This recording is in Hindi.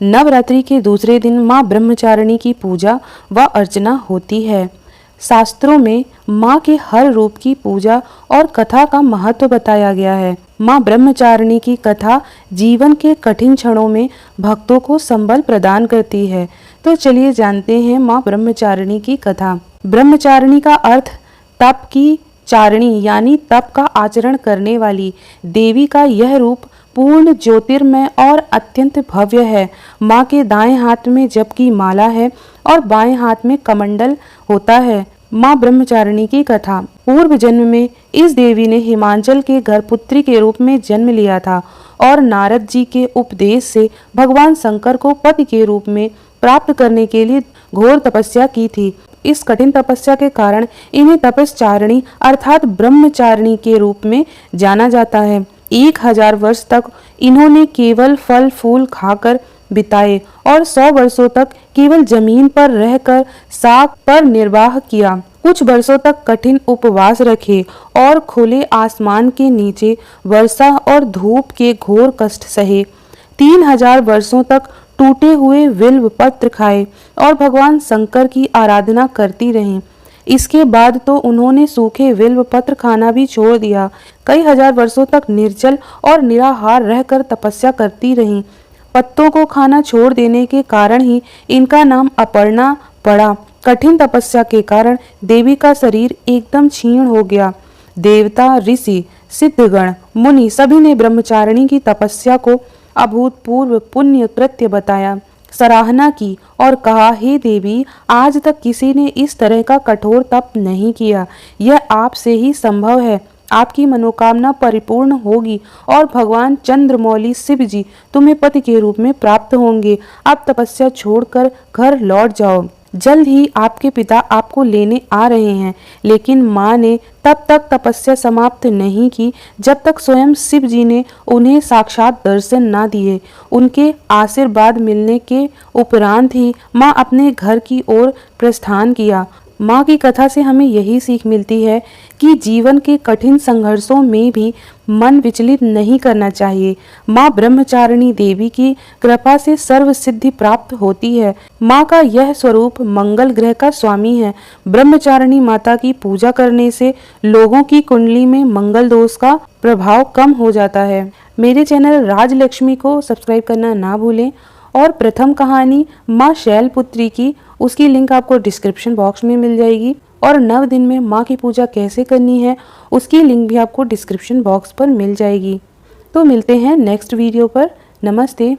नवरात्रि के दूसरे दिन माँ ब्रह्मचारिणी की पूजा व अर्चना होती है। शास्त्रों में माँ के हर रूप की पूजा और कथा का महत्व बताया गया है। माँ ब्रह्मचारिणी की कथा जीवन के कठिन क्षणों में भक्तों को संबल प्रदान करती है। तो चलिए जानते हैं माँ ब्रह्मचारिणी की कथा। ब्रह्मचारिणी का अर्थ तप की चारिणी यानी तप का आचरण करने वाली देवी का यह रूप पूर्ण ज्योतिर्मय और अत्यंत भव्य है। माँ के दाएं हाथ में जप की माला है और बाएं हाथ में कमंडल होता है। माँ ब्रह्मचारिणी की कथा। पूर्व जन्म में इस देवी ने हिमाचल के घर पुत्री के रूप में जन्म लिया था और नारद जी के उपदेश से भगवान शंकर को पति के रूप में प्राप्त करने के लिए घोर तपस्या की थी। इस कठिन तपस्या के कारण इन्हें तपस्चारिणी अर्थात ब्रह्मचारिणी के रूप में जाना जाता है। 1000 वर्ष तक इन्होंने केवल फल फूल खाकर बिताए और 100 वर्षों तक केवल जमीन पर रहकर साग पर निर्वाह किया। कुछ वर्षों तक कठिन उपवास रखे और खुले आसमान के नीचे वर्षा और धूप के घोर कष्ट सहे। 3000 वर्षों तक टूटे हुए बिल्व पत्र खाए और भगवान शंकर की आराधना करती रहीं। इसके बाद तो उन्होंने सूखे बिल्व पत्र खाना भी छोड़ दिया। कई हजार वर्षों तक निर्जल और निराहार रहकर तपस्या करती रहीं। पत्तों को खाना छोड़ देने के कारण ही इनका नाम अपर्णा पड़ा। कठिन तपस्या के कारण देवी का शरीर एकदम क्षीण हो गया। देवता, ऋषि, सिद्धगण, मुनि सभी ने ब्रह्मचारिणी की तपस्या को अभूतपूर्व पुण्य कृत्य बताया, सराहना की और कहा, हे देवी, आज तक किसी ने इस तरह का कठोर तप नहीं किया। यह आपसे ही संभव है। आपकी मनोकामना परिपूर्ण होगी और भगवान चंद्रमौली शिव जी तुम्हें पति के रूप में प्राप्त होंगे। आप तपस्या छोड़कर घर लौट जाओ। जल्द ही आपके पिता आपको लेने आ रहे हैं। लेकिन माँ ने तब तक तपस्या समाप्त नहीं की जब तक स्वयं शिव जी ने उन्हें साक्षात दर्शन ना दिए। उनके आशीर्वाद मिलने के उपरांत ही माँ अपने घर की ओर प्रस्थान किया। माँ की कथा से हमें यही सीख मिलती है कि जीवन के कठिन संघर्षों में भी मन विचलित नहीं करना चाहिए। माँ ब्रह्मचारिणी देवी की कृपा से सर्व सिद्धि प्राप्त होती है। माँ का यह स्वरूप मंगल ग्रह का स्वामी है। ब्रह्मचारिणी माता की पूजा करने से लोगों की कुंडली में मंगल दोष का प्रभाव कम हो जाता है। मेरे चैनल राजलक्ष्मी को सब्सक्राइब करना ना भूलें और प्रथम कहानी माँ शैलपुत्री की, उसकी लिंक आपको डिस्क्रिप्शन बॉक्स में मिल जाएगी। और 9 दिन में माँ की पूजा कैसे करनी है उसकी लिंक भी आपको डिस्क्रिप्शन बॉक्स पर मिल जाएगी। तो मिलते हैं नेक्स्ट वीडियो पर। नमस्ते।